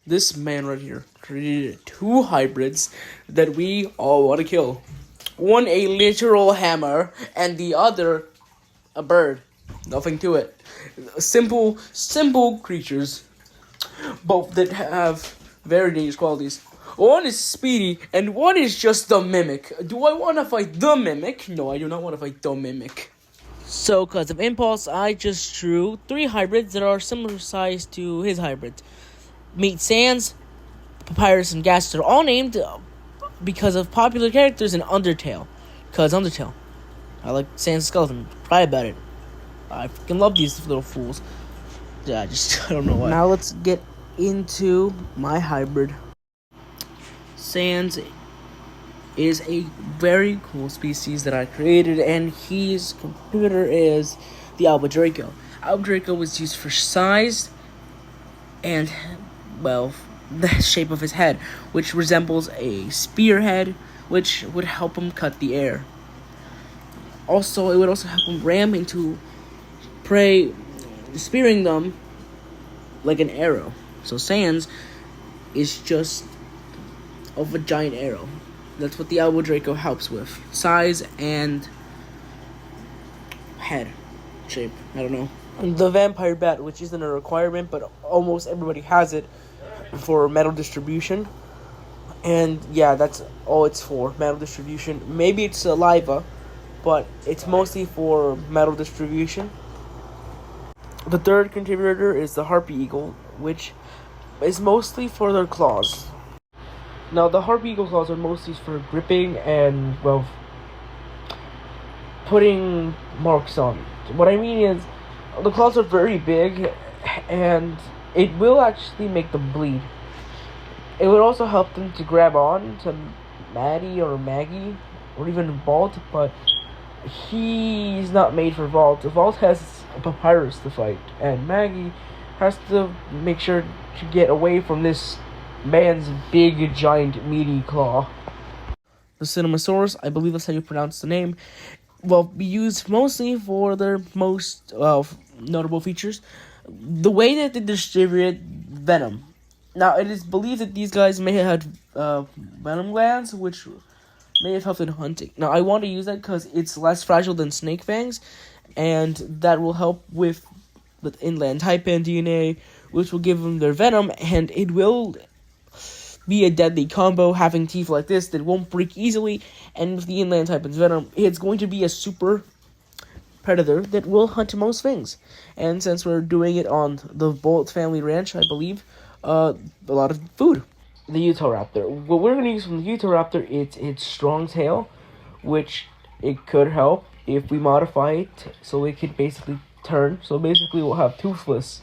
This man right here created two hybrids that we all want to kill. One a literal hammer, and the other a bird. Nothing to it. Simple creatures, both that have very dangerous qualities. One is speedy, and one is just the mimic. Do I want to fight the mimic? No, I do not want to fight the mimic. So, because of impulse, I just drew three hybrids that are similar size to his hybrids. Meet Sans, Papyrus, and Gaster, all named because of popular characters in Undertale. Because Undertale. I like Sans Skeleton. Cry about it. I freaking love these little fools. Yeah, I don't know why. Now let's get into my hybrid. Sans is a very cool species that I created, and his computer is the Alba Draco. Alba Draco was used for size and, well, the shape of his head, which resembles a spearhead, which would help him cut the air. Also, it would also help him ram into prey, spearing them like an arrow. So Sans is just of a giant arrow. That's what the Alba Draco helps with. Size and head shape. I don't know. The vampire bat, which isn't a requirement, but almost everybody has it for metal distribution. And yeah, that's all it's for, metal distribution. Maybe it's saliva, but it's mostly for metal distribution. The third contributor is the harpy eagle, which is mostly for their claws. Now, the harpy eagle claws are mostly for gripping and, well, putting marks on it. What I mean is, the claws are very big, and it will actually make them bleed. It would also help them to grab on to Maddie or Maggie, or even Vault, but he's not made for Vault. Vault has a papyrus to fight, and Maggie has to make sure to get away from this man's big, giant, meaty claw. The Cinemasaurus, I believe that's how you pronounce the name, will be used mostly for their most notable features. The way that they distribute venom. Now, it is believed that these guys may have had venom glands, which may have helped in hunting. Now, I want to use that because it's less fragile than snake fangs, and that will help with inland taipan DNA, which will give them their venom, and it will be a deadly combo, having teeth like this that won't break easily, and with the inland taipan's venom, it's going to be a super predator that will hunt most things. And since we're doing it on the Bolt family ranch, I believe, a lot of food. The Utahraptor. What we're going to use from the Utahraptor is its strong tail, which it could help if we modify it so it could basically turn. So basically we'll have Toothless,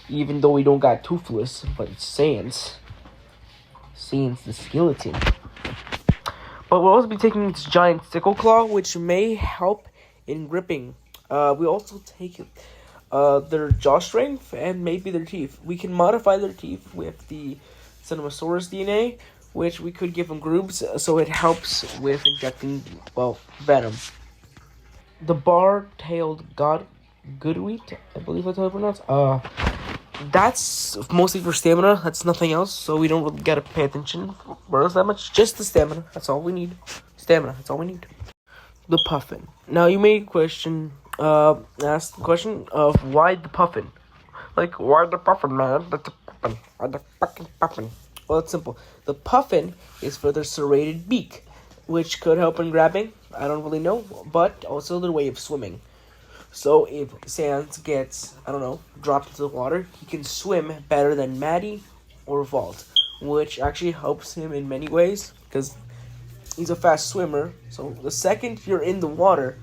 even though we don't got Toothless, but it's Sans. Sans the skeleton. But we'll also be taking its giant sickle claw, which may help in gripping. We also take their jaw strength and maybe their teeth. We can modify their teeth with the Cinemasaurus DNA, which we could give them grooves, so it helps with injecting, well, venom. The bar-tailed goodwheat, I believe that's how it's pronounced. That's mostly for stamina. That's nothing else, so we don't really gotta pay attention for us that much. Just the stamina. That's all we need. Stamina. That's all we need. The puffin. Now, you may ask the question of why the puffin? Like, why the puffin, man? That's a puffin. Why the fucking puffin? Well, it's simple. The puffin is for their serrated beak, which could help in grabbing. I don't really know, but also their way of swimming. So if Sans gets, dropped into the water, he can swim better than Maddie or Vault, which actually helps him in many ways, because he's a fast swimmer. So the second you're in the water,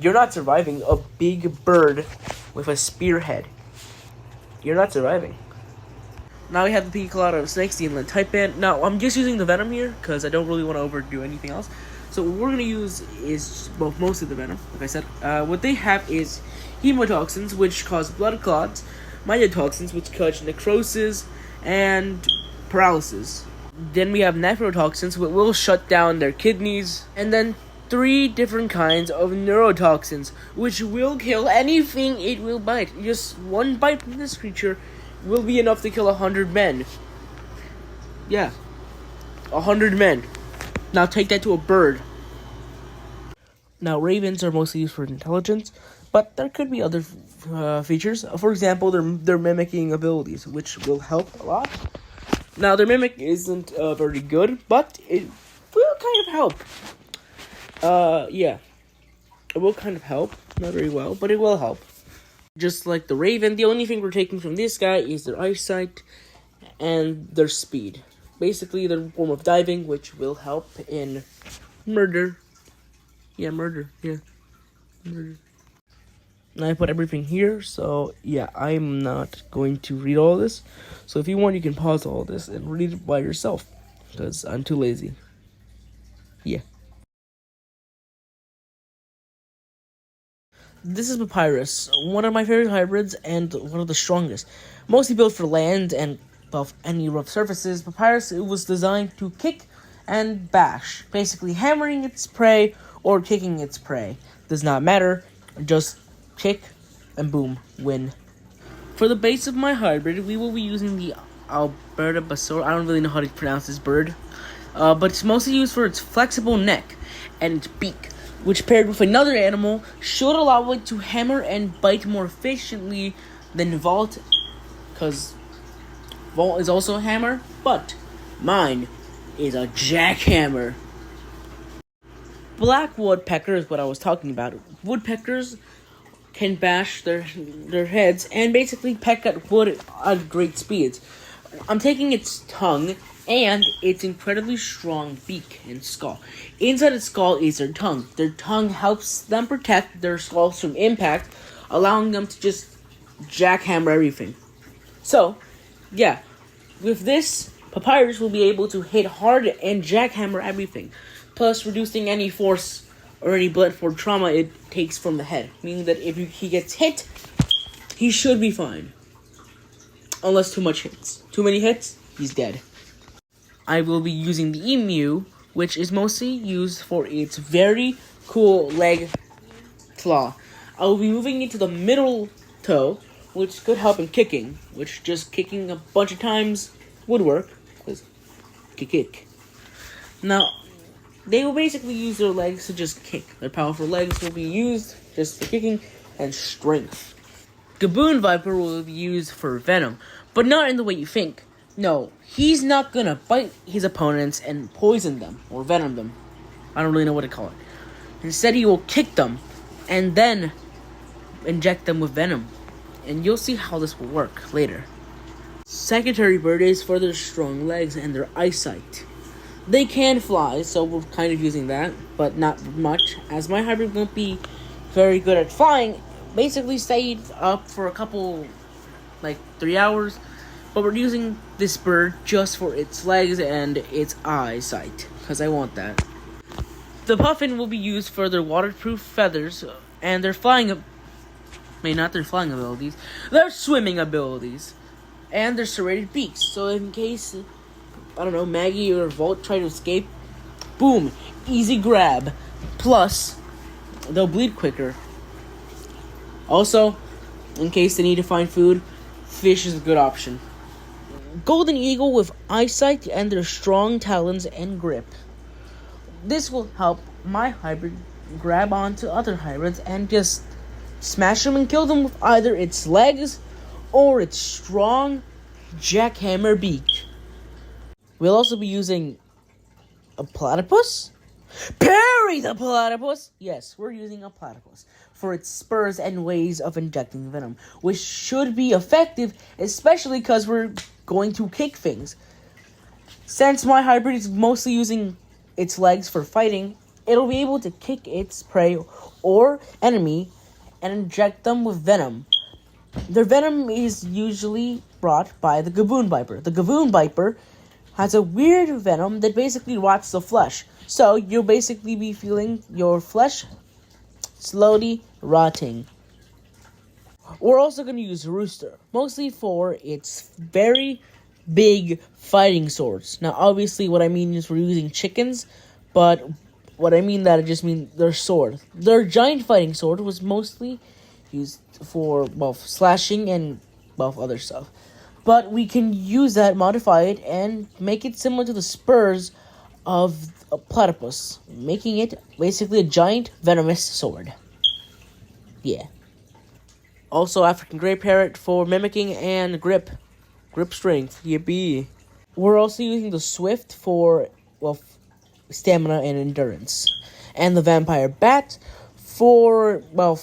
you're not surviving a big bird with a spearhead. You're not surviving. Now we have the Picolata of Snakes, the inland taipan. Now, I'm just using the venom here, because I don't really want to overdo anything else. So what we're going to use is, well, mostly the venom, like I said. What they have is hemotoxins, which cause blood clots, mycotoxins, which cause necrosis and paralysis. Then we have nephrotoxins, which will shut down their kidneys. And then 3 different kinds of neurotoxins, which will kill anything it will bite. Just one bite from this creature, will be enough to kill 100 men. Yeah, 100 men. Now take that to a bird. Now, ravens are mostly used for intelligence, but there could be other features. For example, their mimicking abilities, which will help a lot. Now, their mimic isn't very good, but it will kind of help. Yeah. It will kind of help. Not very well, but it will help. Just like the raven, the only thing we're taking from this guy is their eyesight and their speed. Basically, their form of diving, which will help in murder. Yeah, murder. Yeah. Murder. And I put everything here, so yeah, I'm not going to read all this. So if you want, you can pause all this and read it by yourself, because I'm too lazy. Yeah. This is papyrus, one of my favorite hybrids and one of the strongest. Mostly built for land and above any rough surfaces, papyrus was designed to kick and bash, basically hammering its prey or kicking its prey. Does not matter, just kick and boom, win. For the base of my hybrid, we will be using the Alberta Basor. I don't really know how to pronounce this bird, but it's mostly used for its flexible neck and its beak, which paired with another animal should allow it to hammer and bite more efficiently than Vault, because Vault is also a hammer, but mine is a jackhammer. Black woodpecker is what I was talking about. Woodpeckers can bash their heads and basically peck at wood at great speeds. I'm taking its tongue and its incredibly strong beak and skull. Inside its skull is their tongue. Their tongue helps them protect their skulls from impact, allowing them to just jackhammer everything. So, yeah, with this, Papyrus will be able to hit hard and jackhammer everything, plus reducing any force or any blood for trauma it takes from the head, meaning that if he gets hit, he should be fine. Unless too much hits. Too many hits, he's dead. I will be using the emu, which is mostly used for its very cool leg claw. I will be moving it to the middle toe, which could help in kicking, which just kicking a bunch of times would work, because kick. Now, they will basically use their legs to just kick. Their powerful legs will be used just for kicking and strength. Gaboon Viper will be used for venom, but not in the way you think. No, he's not gonna bite his opponents and poison them, or venom them. I don't really know what to call it. Instead, he will kick them, and then inject them with venom. And you'll see how this will work later. Secondary bird is for their strong legs and their eyesight. They can fly, so we're kind of using that, but not much, as my hybrid won't be very good at flying. Basically stayed up for a couple, 3 hours, but we're using this bird just for its legs and its eyesight, because I want that. The puffin will be used for their waterproof feathers and their not their flying abilities, their swimming abilities, and their serrated beaks, so in case, Maggie or Volt try to escape, boom, easy grab, plus, they'll bleed quicker. Also, in case they need to find food, fish is a good option. Golden eagle with eyesight and their strong talons and grip. This will help my hybrid grab onto other hybrids and just smash them and kill them with either its legs or its strong jackhammer beak. We'll also be using a platypus? Parry the platypus! Yes, we're using a platypus for its spurs and ways of injecting venom, which should be effective, especially because we're going to kick things. Since my hybrid is mostly using its legs for fighting, it'll be able to kick its prey or enemy and inject them with venom. Their venom is usually brought by the Gaboon Viper. The Gaboon Viper has a weird venom that basically rots the flesh. So you'll basically be feeling your flesh slowly rotting. We're also going to use Rooster, mostly for its very big fighting swords. Now, obviously, what I mean is we're using chickens, but what I mean that I just mean their sword. Their giant fighting sword was mostly used for both slashing and both other stuff. But we can use that, modify it, and make it similar to the spurs of a platypus, making it basically a giant venomous sword. Yeah. Also, African Grey Parrot for mimicking and grip strength. Yippee. We're also using the Swift for, well, stamina and endurance. And the Vampire Bat for, well,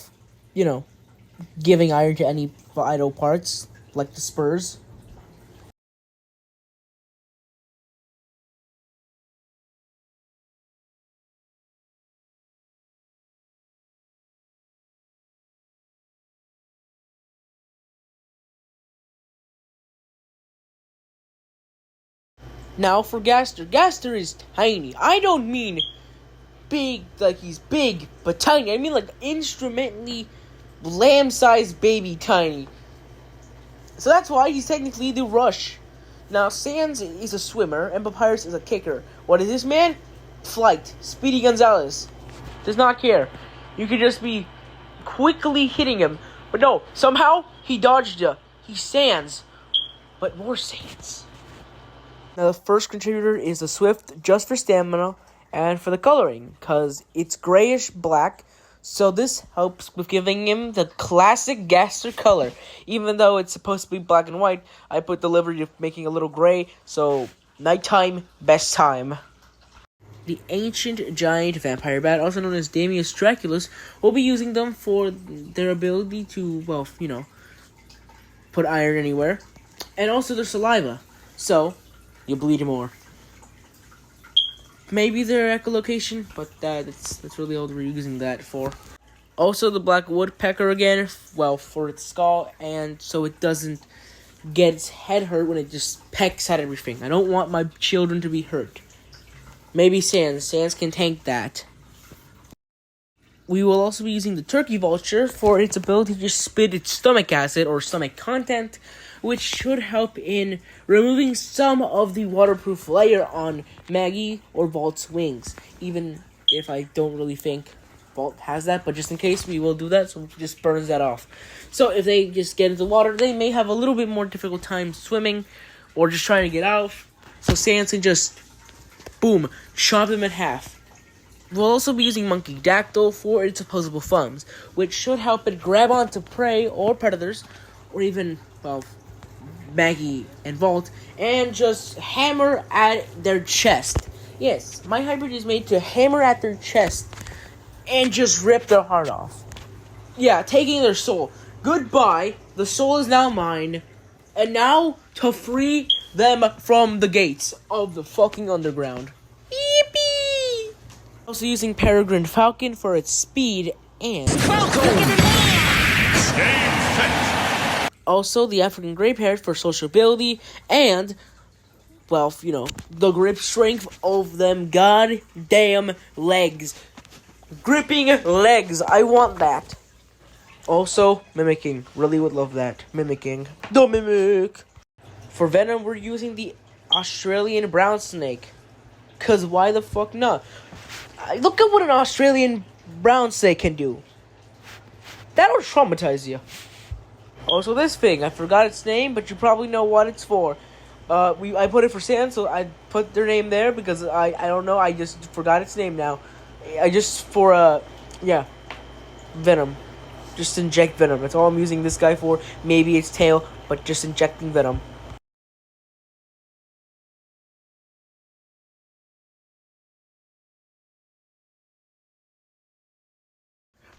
giving iron to any vital parts, like the spurs. Now for Gaster. Gaster is tiny. I don't mean big, like he's big, but tiny. I mean like instrumentally lamb-sized baby tiny. So that's why he's technically the Rush. Now Sans is a swimmer and Papyrus is a kicker. What is this man? Flight. Speedy Gonzalez. Does not care. You could just be quickly hitting him. But no, somehow he dodged you. He Sans. But more Sans. Now the first contributor is the Swift, just for stamina and for the coloring, because it's grayish black, so this helps with giving him the classic gaster color. Even though it's supposed to be black and white, I put the liberty of making a little gray, so nighttime, best time. The ancient giant vampire bat, also known as Damius Draculus, will be using them for their ability to, well, put iron anywhere, and also their saliva, so you bleed more. Maybe their echolocation, but that's really all we're using that for. Also, the black woodpecker again, well, for its skull, and so it doesn't get its head hurt when it just pecks at everything. I don't want my children to be hurt. Maybe Sans. Sans can tank that. We will also be using the turkey vulture for its ability to spit its stomach acid or stomach content, which should help in removing some of the waterproof layer on Maggie or Vault's wings. Even if I don't really think Vault has that, but just in case, we will do that, so it just burns that off. So if they just get into the water, they may have a little bit more difficult time swimming or just trying to get out. So Sans can just, boom, chop them in half. We'll also be using Monkey Dactyl for its opposable thumbs, which should help it grab onto prey or predators, or even, well, Maggie and Vault, and just hammer at their chest. Yes, my hybrid is made to hammer at their chest and just rip their heart off. Yeah, taking their soul. Goodbye, the soul is now mine, and now to free them from the gates of the fucking underground. Yippee! Also using Peregrine Falcon for its speed and also the African Grey Parrot for sociability and, well, the grip strength of them goddamn legs. Gripping legs, I want that. Also, mimicking, really would love that. Mimicking, the mimic. For venom, we're using the Australian brown snake. Cause why the fuck not? Look at what an Australian brown snake can do. That'll traumatize you. Also, this thing, I forgot its name, but you probably know what it's for. I put it for Sans, so I put their name there because I don't know, I just forgot its name now. Venom. Just inject venom. That's all I'm using this guy for. Maybe its tail, but just injecting venom.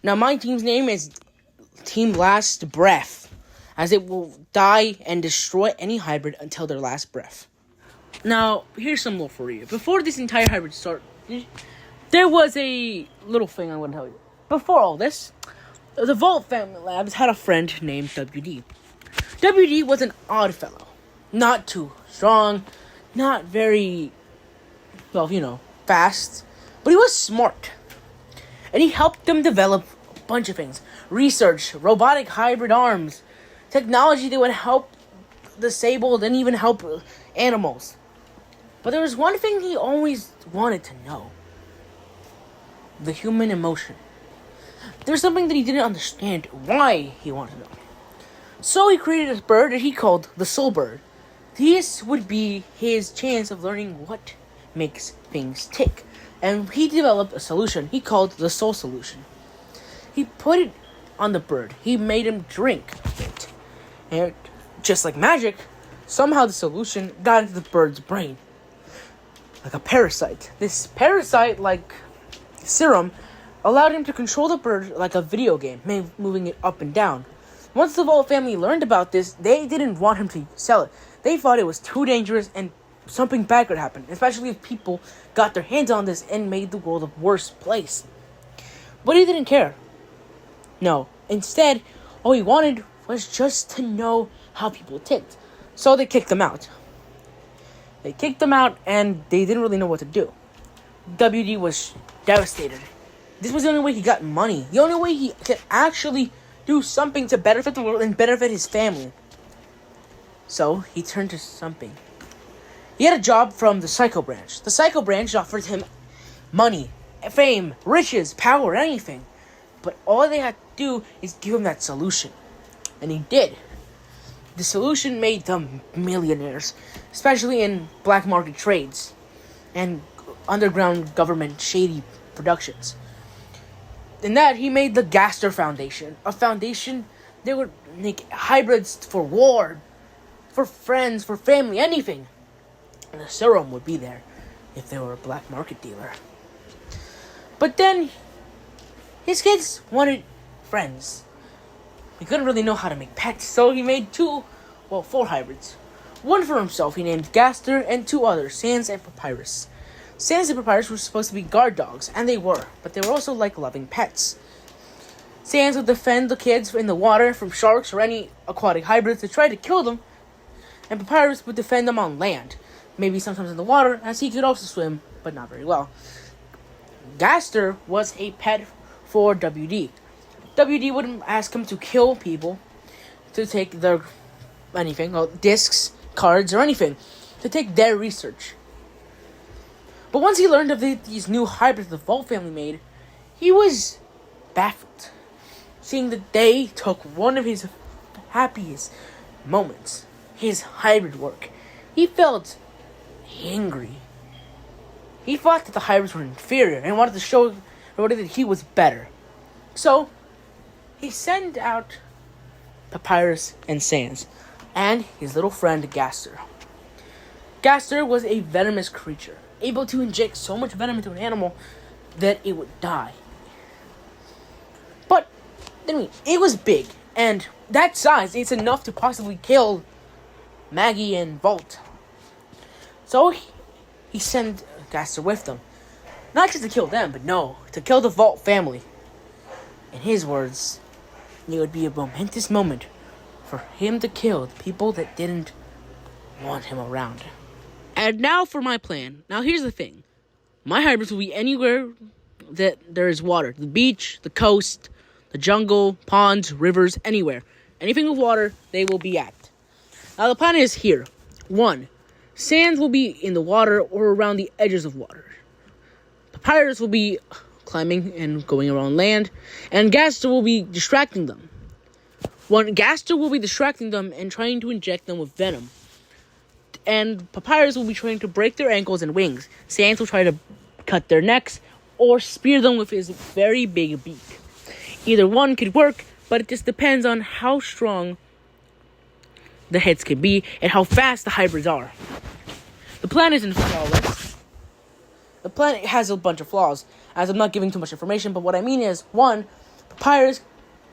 Now, my team's name is Team Last Breath, as it will die and destroy any hybrid until their last breath. Now, here's some lore for you. Before this entire hybrid started, there was a little thing I'm going to tell you. Before all this, the Vault Family Labs had a friend named WD. WD was an odd fellow. Not too strong, not very, fast, but he was smart. And he helped them develop a bunch of things. Research, robotic hybrid arms, technology that would help disabled and even help animals. But there was one thing he always wanted to know. The human emotion. There's something that he didn't understand why he wanted to know. So he created a bird that he called the Soul Bird. This would be his chance of learning what makes things tick. And he developed a solution he called the Soul Solution. He put it on the bird. He made him drink it. And just like magic, somehow the solution got into the bird's brain. Like a parasite. This parasite, like serum, allowed him to control the bird like a video game, moving it up and down. Once the Vault family learned about this, they didn't want him to sell it. They thought it was too dangerous and something bad could happen, especially if people got their hands on this and made the world a worse place. But he didn't care. No. Instead, all he wanted was just to know how people ticked. So they kicked him out. They kicked him out and they didn't really know what to do. WD was devastated. This was the only way he got money. The only way he could actually do something to benefit the world and benefit his family. So he turned to something. He had a job from the Psycho Branch. The Psycho Branch offered him money, fame, riches, power, anything. But all they had to do is give him that solution. And he did. The solution made them millionaires, especially in black market trades and underground government shady productions. In that, he made the Gaster Foundation, a foundation that would make hybrids for war, for friends, for family, anything. And the serum would be there if they were a black market dealer. But then, his kids wanted friends. He couldn't really know how to make pets, so he made 4 hybrids. One for himself he named Gaster, and 2 others, Sans and Papyrus. Sans and Papyrus were supposed to be guard dogs, and they were, but they were also like loving pets. Sans would defend the kids in the water from sharks or any aquatic hybrids that tried to kill them, and Papyrus would defend them on land, maybe sometimes in the water, as he could also swim, but not very well. Gaster was a pet for WD. WD wouldn't ask him to kill people, to take their anything, discs, cards, or anything, to take their research. But once he learned of these new hybrids the Vault family made, he was baffled, seeing that they took one of his happiest moments, his hybrid work. He felt angry. He thought that the hybrids were inferior and wanted to show everybody that he was better. So, he sent out Papyrus and Sans, and his little friend Gaster. Gaster was a venomous creature, able to inject so much venom into an animal that it would die. But, it was big, and that size, it's enough to possibly kill Maggie and Vault. So, he sent Gaster with them. Not just to kill them, but no, to kill the Vault family. In his words, it would be a momentous moment for him to kill the people that didn't want him around. And now for my plan. Now here's the thing. My hybrids will be anywhere that there is water. The beach, the coast, the jungle, ponds, rivers, anywhere. Anything with water, they will be at. Now the plan is here. 1. Sans will be in the water or around the edges of water. Papyrus will be climbing and going around land. And Gaster will be distracting them. Gaster will be distracting them and trying to inject them with venom. And Papyrus will be trying to break their ankles and wings. Sans will try to cut their necks or spear them with his very big beak. Either one could work, but it just depends on how strong the heads can be and how fast the hybrids are. The plan isn't flawless. The plan has a bunch of flaws, as I'm not giving too much information, but what I mean is, 1, Papyrus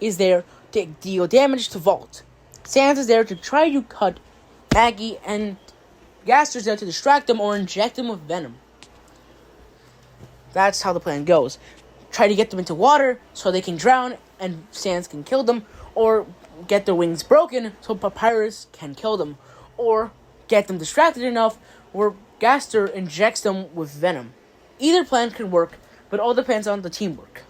is there to deal damage to Vault. Sans is there to try to cut Maggie, and Gaster's there to distract them or inject them with venom. That's how the plan goes. Try to get them into water so they can drown and Sans can kill them, or get their wings broken so Papyrus can kill them, or get them distracted enough where Gaster injects them with venom. Either plan can work, but all depends on the teamwork.